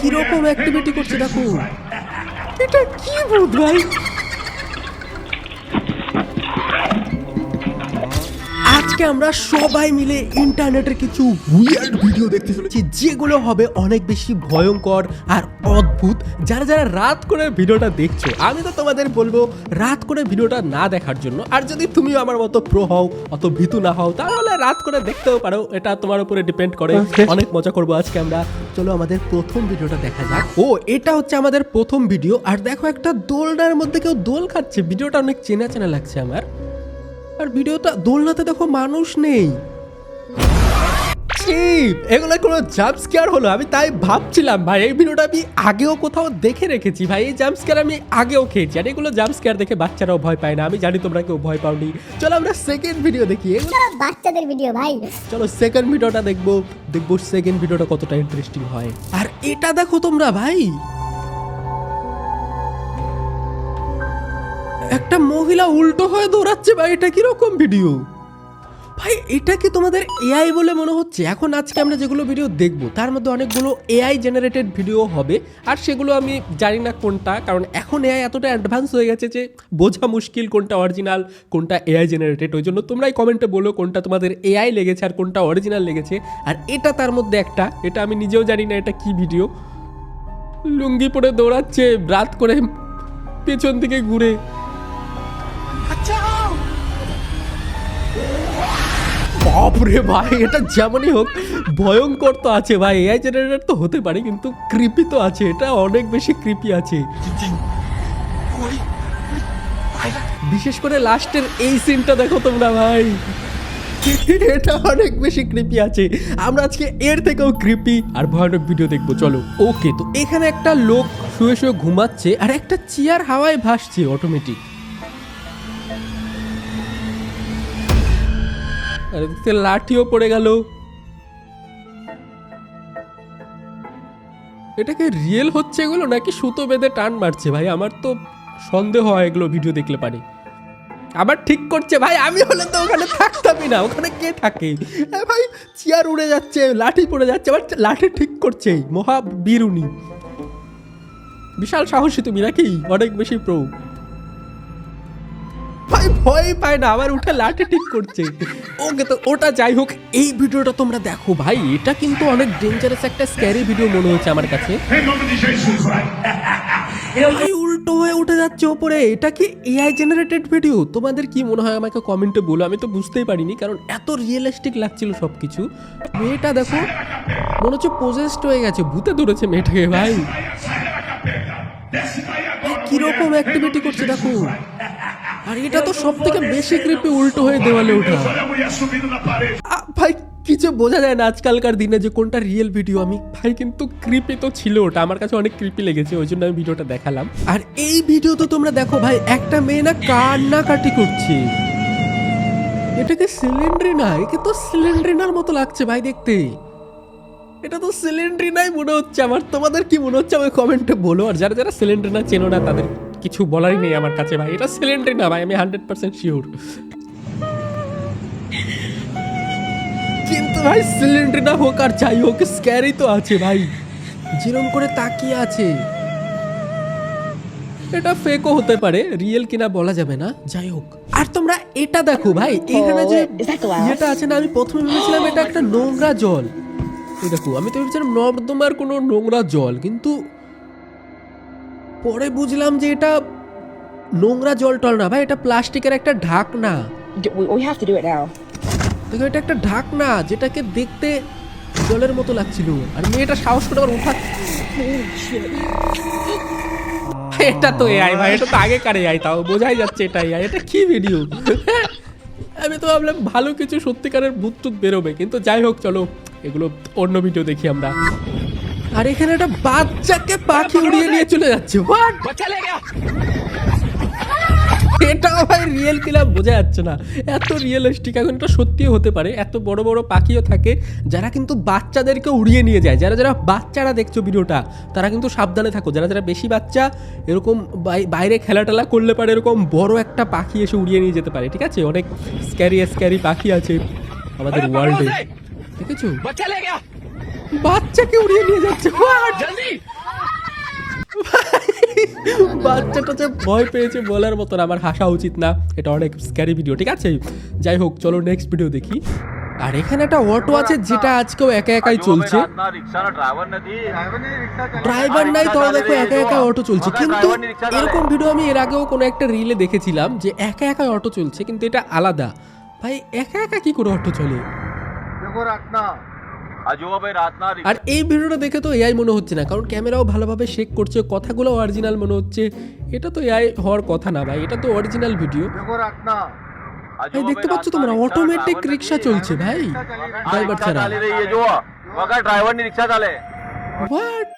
কিরকম অ্যাক্টিভিটি করছে দেখো। এটা কি ভূত ভাই? আজকে আমরা সবাই মিলে ইন্টারনেটের কিছু উইয়ার্ড ভিডিও দেখতে চলেছি, যেগুলো হবে অনেক বেশি ভয়ঙ্কর আর অদ্ভুত। যারা যারা রাত করে ভিডিওটা দেখছো, আমি তো তোমাদের বলবো রাত করে ভিডিওটা না দেখার জন্য। আর যদি তুমিও আমার মতো প্রো হও, অত ভীতু না হও, তাহলে রাত করে দেখতেও পারো, এটা তোমার উপরে ডিপেন্ড করে। অনেক মজা করবো আজকে আমরা। চলো আমাদের প্রথম ভিডিওটা দেখা যাক। ও, এটা হচ্ছে আমাদের প্রথম ভিডিও। আর দেখো, একটা দোলনার মধ্যে কেউ দোল খাচ্ছে। ভিডিওটা অনেক চেনা চেনা লাগছে আমার। আর ভিডিওটা দোলনাতে দেখো মানুষ নেই। এগুলো কোনো জাম্প স্কেয়ার হলো? আমি তাই ভাবছিলাম ভাই, এই ভিডিওটা আমি আগেও কোথাও দেখে রেখেছি ভাই। এই জাম্প স্কেয়ার আমি আগেও খেয়েছি। আর এগুলো জাম্প স্কেয়ার দেখে বাচ্চারাও ভয় পায় না, আমি জানি তোমরা কেউ ভয় পাওনি। চলো আমরা সেকেন্ড ভিডিও দেখি। বাচ্চাদের ভিডিও ভাই। চলো সেকেন্ড ভিডিওটা দেখবো সেকেন্ড ভিডিওটা কতটা ইন্টারেস্টিং হয়। আর এটা দেখো তোমরা ভাই, একটা মহিলা উল্টো হয়ে দৌড়াচ্ছে ভাই। এটা কিরকম ভিডিও ভাই? এটা কি তোমাদের এআই বলে মনে হচ্ছে? এখন আজকে আমরা যেগুলো ভিডিও দেখবো তার মধ্যে অনেকগুলো এআই জেনারেটেড ভিডিও হবে। আর সেগুলো আমি জানি না কোনটা, কারণ এখন এআই এতটা অ্যাডভান্স হয়ে গেছে যে বোঝা মুশকিল কোনটা অরিজিনাল কোনটা এআই জেনারেটেড। ওই জন্য তোমরাই কমেন্টে বলো কোনটা তোমাদের এআই লেগেছে আর কোনটা অরিজিনাল লেগেছে। আর এটা তার মধ্যে একটা, এটা আমি নিজেও জানি না এটা কি ভিডিও। লুঙ্গি পরে দৌড়াচ্ছে রাত করে, পেছন দিকে ঘুরে। বাপরে ভাই, এটা যেমনই হোক ভয়ঙ্কর তো আছে ভাই। এআই জেনারেটর তো হতে পারে, কিন্তু ক্রিপি তো আছে। এটা অনেক বেশি ক্রিপি আছে, বিশেষ করে লাস্টের এই সিনটা দেখো তোমরা ভাই। এটা অনেক বেশি ক্রিপি আছে। আমরা আজকে এর থেকেও ক্রিপি আর ভয়ানক ভিডিও দেখবো। চলো। ওকে, তো এখানে একটা লোক শুয়ে শুয়ে ঘুমাচ্ছে আর একটা চেয়ার হাওয়ায় ভাসছে অটোমেটিক। লাঠিও পড়ে গেল। এটাকে রিয়েল হচ্ছে এগুলো নাকি সুতো বেঁধে টান মারছে ভাই? আমার তো সন্দেহ হয় এগুলো ভিডিও দেখলে পারে। আবার ঠিক করছে ভাই, আমি হলে তো ওখানে থাকতামই না। ওখানে কে থাকে ভাই? চেয়ার উড়ে যাচ্ছে, লাঠি পড়ে যাচ্ছে, আবার লাঠি ঠিক করছে। মহা বীরুনি, বিশাল সাহসী তুমি নাকি? অনেক বেশি প্রো ভাই, ভয় পায় না, আবার উঠে লাঠি ঠিক করছে। ওকে, তো ওটা যাই হোক, এই ভিডিওটা তোমরা দেখো ভাই। এটা কিন্তু অনেক ডেঞ্জারাস একটা স্ক্যারি ভিডিও মনে হচ্ছে আমার কাছে। ভাই উল্টো হয়ে উঠে যাচ্ছে ওপরে। এটা কি এআই জেনারেটেড ভিডিও? তোমাদের কি মনে হয় আমাকে কমেন্টে বলো। আমি তো বুঝতেই পারিনি, কারণ এত রিয়েলিস্টিক লাগছিল সবকিছু। মেয়েটা দেখো মনে হচ্ছে পজেসড হয়ে গেছে, ভূতে ধরেছে মেয়েটাকে ভাই। কিরকম অ্যাক্টিভিটি করছে দেখো। আর এটা তো সব থেকে বেশি ক্রিপি, উল্টো হয়ে দেওয়ালে ওঠা। ভাই কিছু বোঝা যায় না আজকালকার দিনে যে কোনটা রিয়েল ভিডিও। আমি ভাই কিন্তু ক্রিপি তো ছিল ওটা, আমার কাছে অনেক ক্রিপি লেগেছে, ওই জন্য আমি ভিডিওটা দেখালাম। আর এই ভিডিও তো তোমরা দেখো ভাই, একটা মেয়ে না কান্নাকাটি করছে। এটাকে সিলিন্ড্রিনা, একে তো সিলিন্ড্রিনার মতো লাগছে ভাই দেখতে। এটা তো সিলিন্ড্রিনাই মনে হচ্ছে আমার। তোমাদের কি মনে হচ্ছে আমাকে কমেন্টে বলো। আর যারা যারা সিলিন্ড্রিনা চেনো না তাদের কিছু বলারই নেই আমার কাছে ভাই। এটা সিলিন্ড্রিনা ভাই, আমি 100% শিওর। কিন্তু ভাই সিলিন্ড্রিনা হোক আর যাই হোক, স্ক্যারি তো আছে ভাই। যেরকম করে তাকিয়ে আছে, এটা ফেকও হতে পারে, রিয়েল কিনা বলা যাবে না। যাই হোক, আর তোমরা এটা দেখো ভাই, এখানে যে এটা আছে না, আমি প্রথমে ভেবেছিলাম এটা একটা নোংরা জল। দেখো, আমি তো ভেবেছিলাম নর্দমার কোনো নোংরা জল, কিন্তু পরে বুঝলাম যে এটা নোংরা জল টল না ভাই, এটা প্লাস্টিকের একটা ঢাকনা। দেখো, এটা একটা ঢাকনা যেটাকে দেখতে জলের মতো লাগছিল। আর মেয়েটা সাহস করে আবার উঠা। এটা তো এআই ভাই, এটা তো আগেকার এআই, তাও বোঝাই যাচ্ছে এটা এআই। এটা কি ভিডিও? আমি তো ভাবলাম ভালো কিছু সত্যিকারের ভূত টুত বেরোবে, কিন্তু যাই হোক চলো এগুলো অন্য ভিডিও দেখি আমরা। আর এখানে একটা বাচ্চাকে পাখি উড়িয়ে নিয়ে চলে যাচ্ছে। এটা ভাই রিয়েল কিনা বোঝা যাচ্ছে না, এত রিয়েলিস্টিক। এখন এটা সত্যিও হতে পারে, এত বড় বড় পাখিও থাকে যারা কিন্তু বাচ্চাদেরকে উড়িয়ে নিয়ে যায়। যারা যারা বাচ্চারা দেখছো ভিডিওটা, তারা কিন্তু সাবধানে থাকো। যারা যারা বেশি বাচ্চা এরকম বাইরে খেলা টেলা করলে পারে এরকম বড় একটা পাখি এসে উড়িয়ে নিয়ে যেতে পারে, ঠিক আছে? অনেক স্ক্যারি স্ক্যারি পাখি আছে আমাদের ওয়ার্ল্ডে, দেখেছো? বাচ্চাকে উড়িয়ে নিয়ে যাচ্ছে। What? বাচ্চাটা যে ভয় পেয়েছে বলার মতন, আমার হাসা উচিত না, এটা অনেক স্ক্যারি ভিডিও। ঠিক আছে, যাই হোক চলো নেক্সট ভিডিও দেখি। আর এখানে একটা অটো আছে যেটা আজকেও একা একাই চলছে, ড্রাইভার নাই, তাও দেখো একা একা অটো চলছে। কিন্তু এরকম ভিডিও আমি এর আগেও কোনো একটা রিলে দেখেছিলাম যে একা একা অটো চলছে, কিন্তু এটা আলাদা। ভাই একা একা কি করে অটো চলে? আর এই ভিডিওটা দেখে তো এআই মনে হচ্ছে না, কারণ ক্যামেরাও ভালোভাবে শেক করছে, কথাগুলো অরিজিনাল মনে হচ্ছে। এটা তো এআই হওয়ার কথা না ভাই, এটা তো অরিজিনাল ভিডিও। ভাই দেখতে পাচ্ছ তোমরা, অটোমেটিক রিক্সা চলছে ভাই, ড্রাইভার ছাড়া।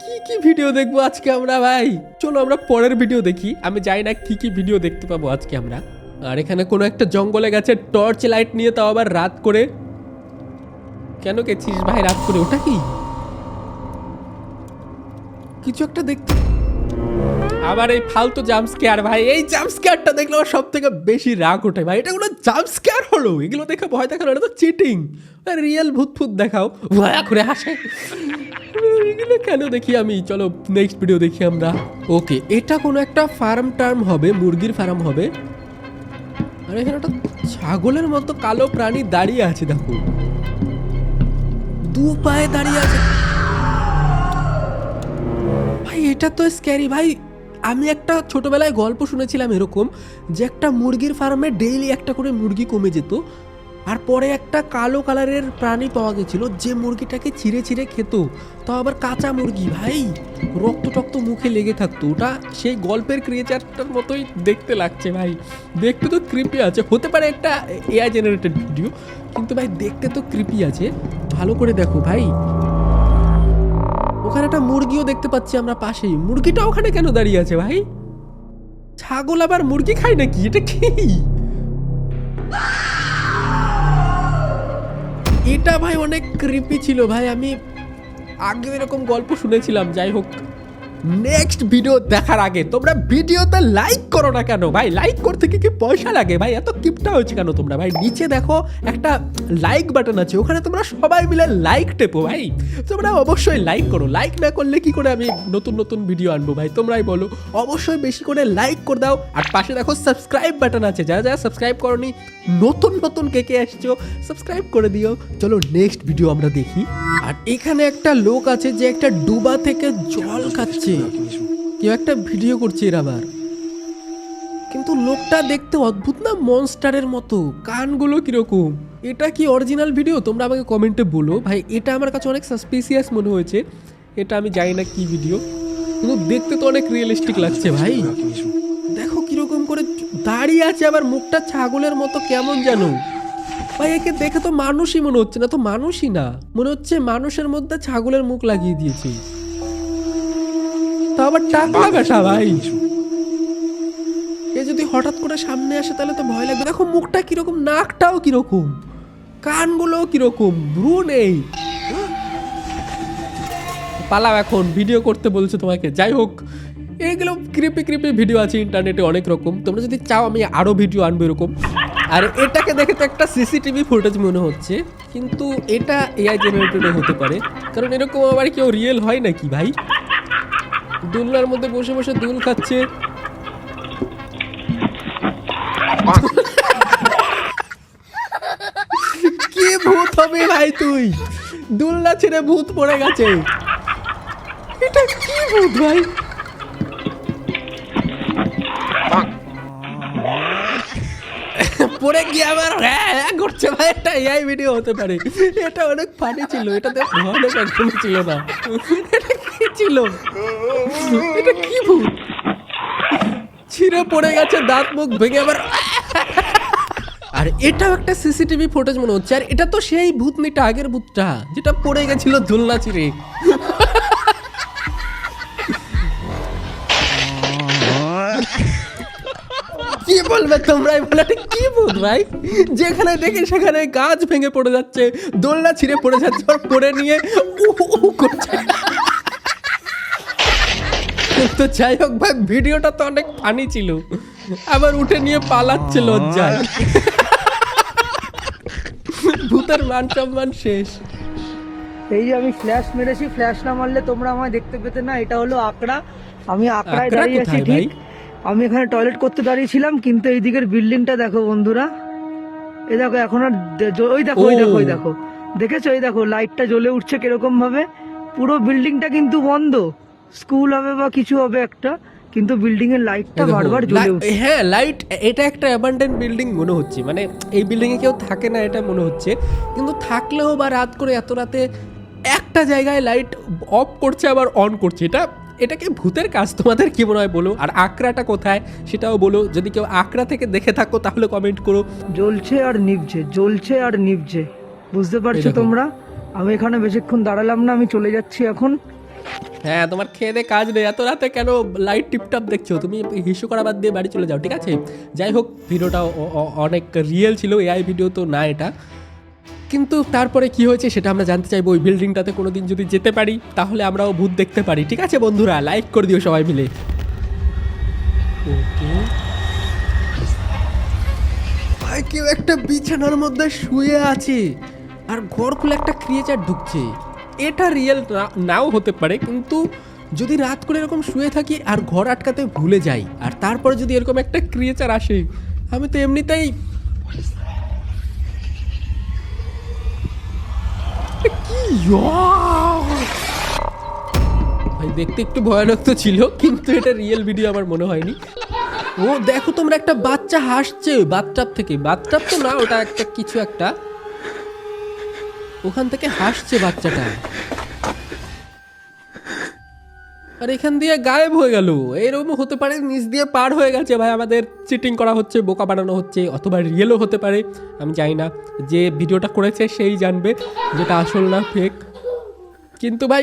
কি কি ভিডিও দেখবো আজকে আমরা ভাই? চলো আমরা পরের ভিডিও দেখি। আমি জানি না কি কি ভিডিও দেখতে পাবো আজকে আমরা। আর এখানে কোনো একটা জঙ্গলে গেছে টর্চ লাইট নিয়ে, তাও আবার রাত করে। কেন গেছিস ভাই রাত করে? ওটা কি কিছু একটা দেখতে, আবার এই ফালতু জাম্প স্কেয়ার ভাই। এই জাম্প স্কেয়ারটা দেখলে আমার সব থেকে বেশি রাগ ওঠে ভাই। এটা কোনো জাম্প স্কেয়ার হলো? এগুলো দেখে ভয় দেখানো, এটা তো চিটিং। রিয়েল ভূত ফুত দেখাও, ভয়া করে হাসে। এগুলো কেন দেখি আমি? চলো নেক্সট ভিডিও দেখি আমরা। ওকে, এটা কোনো একটা ফার্ম টার্ম হবে, মুরগির ফার্ম হবে। আর এখানে একটা ছাগলের মতো কালো প্রাণী দাঁড়িয়ে আছে, দেখো দু পায়ে দাঁড়িয়ে আছে ভাই। এটা তো স্ক্যারি ভাই। আমি একটা ছোটবেলায় গল্প শুনেছিলাম এরকম, যে একটা মুরগির ফার্মে ডেইলি একটা করে মুরগি কমে যেত, আর পরে একটা কালো কালারের প্রাণী পাওয়া গেছিল যে মুরগিটাকে ছিঁড়ে ছিঁড়ে খেত, তাও আবার কাঁচা মুরগি ভাই, রক্ত টক্ত মুখে লেগে থাকতো। ওটা সেই গল্পের ক্রিয়েচারটার মতোই দেখতে লাগছে ভাই। দেখতে তো ক্রিপি আছে, হতে পারে একটা এআই জেনারেটেড ভিডিও, কিন্তু ভাই দেখতে তো ক্রিপি আছে। ভালো করে দেখো ভাই, ওখানে একটা মুরগিও দেখতে পাচ্ছি আমরা পাশেই। মুরগিটা ওখানে কেন দাঁড়িয়ে আছে ভাই? ছাগল আবার মুরগি খায় নাকি? এটা কি? এটা ভাই অনেক ক্রিপি ছিল ভাই। আমি আগে এরকম গল্প শুনেছিলাম। যাই হোক, নেক্সট ভিডিও দেখার আগে তোমরা ভিডিওতে লাইক করো না কেন ভাই? লাইক করতে কি পয়সা লাগে ভাই? এত কিপটা হচ্ছে কেন তোমরা ভাই? নিচে দেখো একটা লাইক বাটন আছে, ওখানে তোমরা সবাই মিলে লাইক টেপো ভাই। তোমরা অবশ্যই লাইক করো। লাইক না করলে কি করে আমি নতুন নতুন ভিডিও আনবো ভাই? তোমরাই বলো। অবশ্যই বেশি করে লাইক করে দাও। আর পাশে দেখো সাবস্ক্রাইব বাটন আছে, যারা যারা সাবস্ক্রাইব করনি, নতুন নতুন কে আসছো সাবস্ক্রাইব করে দিও। চলো নেক্সট ভিডিও আমরা দেখি। আর এখানে একটা লোক আছে যে একটা ডুবা থেকে জল খাচ্ছে, কেউ একটা ভিডিও করছে এর আবার। কিন্তু লোকটা দেখতে অদ্ভুত না, মনস্টারের মতো। কানগুলো কিরকম? এটা কি অরিজিনাল ভিডিও? তোমরা আমাকে কমেন্টে বলো ভাই। এটা আমার কাছে অনেক সাসপিসিয়াস মনে হয়েছে। এটা আমি জানি না কি ভিডিও, কিন্তু দেখতে তো অনেক রিয়েলিস্টিক লাগছে ভাই। দেখো কিরকম করে দাঁড়িয়ে আছে, আবার মুখটা ছাগলের মতো কেমন জানো ভাই। একে দেখে তো মানুষই মনে হচ্ছে না, তো মানুষই না মনে হচ্ছে, মানুষের মধ্যে ছাগলের মুখ লাগিয়ে দিয়েছে। তা আবার টাকলা বেটা ভাই। এ যদি হঠাৎ করে সামনে আসে তাহলে তো ভয় লাগবে। দেখো মুখটা কিরকম, নাকটাও কিরকম, কানগুলো কিরকম, ভ্রু নেই। পালাও এখন, ভিডিও করতে বলছে তোমাকে। যাই হোক, এগুলো ক্রিপি ক্রিপি ভিডিও আছে ইন্টারনেটে অনেক রকম। তোমরা যদি চাও আমি আরো ভিডিও আনবো এরকম। আর এটাকে দেখে তো একটা সিসিটিভি ফুটেজ মনে হচ্ছে, কিন্তু এটা এআই জেনারেটেড হতে পারে, কারণ এরকম আবার কেউ রিয়েল হয় নাকি ভাই? দুলনার মধ্যে বসে বসে দুল খাচ্ছে। কি ভূত হবে ভাই তুই? দুলনা ছেড়ে ভূত পড়ে গেছে। এটা কি ভূত ভাই? পড়ে গিয়ে আবার হ্যাঁ করছে ভাই। এটা এআই ভিডিও হতে পারে। এটা অনেক ফানি ছিল, এটাতে ভয়ানক একদম ছিল না। এটা কি ছিল? এটা কি ভূত? ছিঁড়ে পড়ে গেছে, দাঁত মুখ ভেঙে আবার। আর এটাও একটা সিসিটিভি ফুটেজ মনে হচ্ছে। আর এটা তো সেই ভূতনিটা, আগের ভূতটা যেটা পড়ে গেছিল দোলনা ছিঁড়ে। কি বলবে তোমরাই বলে, কি ভূত ভাই? যেখানে দেখে সেখানে গাছ ভেঙে পড়ে যাচ্ছে, দোলনা ছিঁড়ে পড়ে যাচ্ছে, আর পড়ে নিয়ে করছে। তো যাই হোক ভাই, ভিডিওটা তো অনেক ফানি ছিল। আবার উঠে নিয়ে পালাচ্ছে লজ্জায়। ভূতের মান সম্মান শেষ। এই যে আমি ফ্ল্যাশ মেরেছি, ফ্ল্যাশ না মারলে তোমরা আমায় দেখতে পেতে না। এটা হলো আকড়া, আমি আকড়ায় আকড়া দাঁড়িয়ে আছি কোথায় ভাই? ঠিক। আমি এখানে টয়লেট করতে দাঁড়িয়েছিলাম, কিন্তু এই দিকের বিল্ডিংটা দেখো বন্ধুরা, এই দেখো এখন আর ওই দেখো ওই দেখো ওই দেখো, দেখেছো? এই দেখো লাইটটা জ্বলে উঠছে কিরকম ভাবে। পুরো বিল্ডিংটা কিন্তু বন্ধ, স্কুল হবে বা কিছু হবে একটা, কিন্তু বিল্ডিং এর লাইটটা এই দেখো, বারবার জ্বলে উঠছে। হ্যাঁ লাইট, এটা একটা অ্যাবান্ডেন্ট বিল্ডিং মনে হচ্ছে, মানে এই বিল্ডিং এ কেউ থাকে না এটা মনে হচ্ছে, কিন্তু থাকলেও বা রাত করে এত রাতে একটা জায়গায় লাইট অফ করছে আবার অন করছে, এটা কি ভূতের কাজ? তোমাদের কি মনে হয় বলো? আর আকড়াটা কোথায় সেটাও বলো, যদি কেউ আকড়া থেকে দেখে থাকো তাহলে কমেন্ট করো। জ্বলছে আর নিভছে, জ্বলছে আর নিভছে, বুঝতে পারছো এই দেখো। তোমরা? আমি এখানে বেশিক্ষণ দাঁড়ালাম না, আমি চলে যাচ্ছি এখন। হ্যাঁ, তোমার খেয়ে দে কাজ নেই, এত রাতে কেন লাইট টিপটপ দেখছো? তুমি হিসু করা বাদ দিয়ে বাড়ি চলে যাও, ঠিক আছে? যাই হোক, ভিডিওটা অনেক রিয়েল ছিল, এআই ভিডিও তো না এটা, কিন্তু তারপরে কি হয়েছে সেটা আমরা জানতে চাইবো। ওই বিল্ডিংটাতে কোনোদিন যদি যেতে পারি তাহলে আমরাও ভূত দেখতে পারি, ঠিক আছে বন্ধুরা? লাইক করে দিও সবাই মিলে। ওকে ভাই, কেউ একটা বিছানার মধ্যে শুয়ে আছে আর ঘর খুলে একটা ক্রিয়েচার ঢুকছে। এটা রিয়েল নাও হতে পারে, কিন্তু যদি রাত করে এরকম শুয়ে থাকি আর ঘর আটকাতে ভুলে যাই, আর তারপরে যদি এরকম একটা ক্রিয়েচার আসে, আমি তো এমনিতেই কি ভাই, দেখতে একটু ভয়ানক তো ছিল, কিন্তু এটা রিয়েল ভিডিও আমার মনে হয়নি। ও দেখো তোমরা, একটা বাচ্চা হাসছে বাথটাব থেকে, বাথটাব তো না, ওটা একটা কিছু একটা, ওখান থেকে হাসছে বাচ্চাটা, আর এখান দিয়ে গায়েব হয়ে গেল। এরকম হতে পারে নিচ দিয়ে পার হয়ে গেছে ভাই, আমাদের চিটিং করা হচ্ছে, বোকা বানানো হচ্ছে, অথবা রিয়েলও হতে পারে, আমি জানি না। যে ভিডিওটা করেছে সেই জানবে যেটা আসল না ফেক, কিন্তু ভাই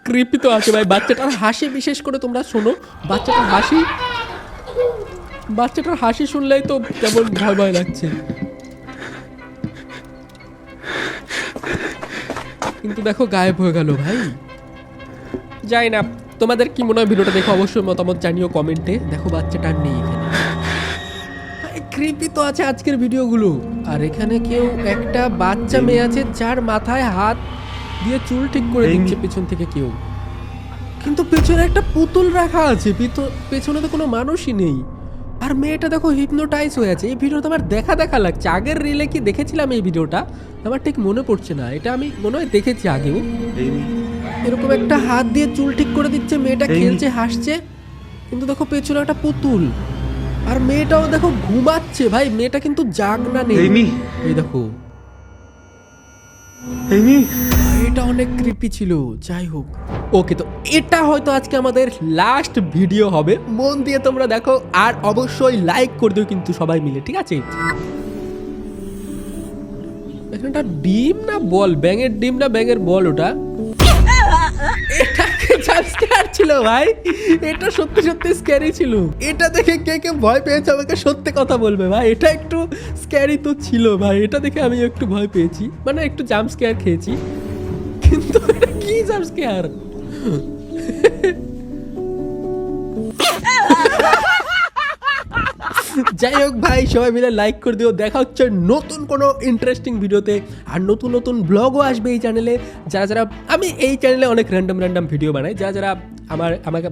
ক্রিপি তো আছে ভাই। বাচ্চাটার হাসি, বিশেষ করে তোমরা শোনো, বাচ্চাটার হাসি শুনলেই তো কেমন ভয় ভয় লাগছে। কিন্তু দেখো গায়েব হয়ে গেল ভাই, যাই না। তোমাদের কি মনে হয় ভিডিওটা দেখো? অবশ্যই মতামত জানিও কমেন্টে। দেখো বাচ্চাটা আর নেই এখানে, ক্রিপি তো আছে আজকের ভিডিওগুলো। আর এখানে কেউ একটা বাচ্চা মেয়ে আছে যার মাথায় হাত দিয়ে চুল ঠিক করে দিচ্ছে পেছন থেকে কেউ, কিন্তু পেছনে একটা পুতুল রাখা আছে, পেছনে তো কোনো মানুষই নেই। আর মেয়েটা দেখো হিপনোটাইজ হয়ে আছে। এই ভিডিওটা আমার দেখা দেখা লাগছে, আগের রিলে কি দেখেছিলাম এই ভিডিওটা আমার ঠিক মনে পড়ছে না, এটা আমি মনে হয় দেখেছি আগেও। এরকম একটা হাত দিয়ে চুল ঠিক করে দিচ্ছে, মেয়েটা খেলছে হাসছে, কিন্তু দেখো পেছনে একটা পুতুল, আর মেয়েটাও দেখো ঘুমাচ্ছে ভাই, মেয়েটা কিন্তু জাগনা নেই। এই দেখো, এটা অনেক ক্রিপি ছিল। যাই হোক, ওকে, তো এটা হয়তো আজকে আমাদের লাস্ট ভিডিও হবে, মন দিয়ে তোমরা দেখো, আর অবশ্যই লাইক করে দিও কিন্তু সবাই মিলে, ঠিক আছে? এখানটা ডিম না বল, ব্যাঙের ডিম না ব্যাঙের বল ওটা? এটা স্ক্যার ছিল ভাই, এটা সত্যি সত্যি স্ক্যারি ছিল। এটা দেখে কে কে ভয় পেয়েছে আমাকে সত্যি কথা বলবে ভাই, এটা একটু স্ক্যারি তো ছিল ভাই, এটা দেখে আমি একটু ভয় পেয়েছি, মানে একটু জাম্প স্ক্যার খেয়েছি, কিন্তু এটা কি জাম্প স্ক্যার? যাই হোক ভাই, সবাই মিলে লাইক করে দিও। দেখা হচ্ছে নতুন কোনো ইন্টারেস্টিং ভিডিওতে, আর নতুন নতুন ব্লগও আসবে এই চ্যানেলে। যারা আমি এই চ্যানেলে অনেক র্যান্ডম ভিডিও বানাই, যারা আমাকে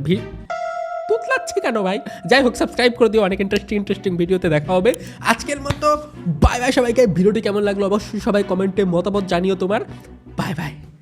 তুতলাচ্ছে কেন ভাই? যাই হোক, সাবস্ক্রাইব করে দিও, অনেক ইন্টারেস্টিং ভিডিওতে দেখা হবে। আজকের মতো বাই বাই সবাইকে। ভিডিওটি কেমন লাগলো অবশ্যই সবাই কমেন্টে মতামত জানিও তোমার। Bye bye.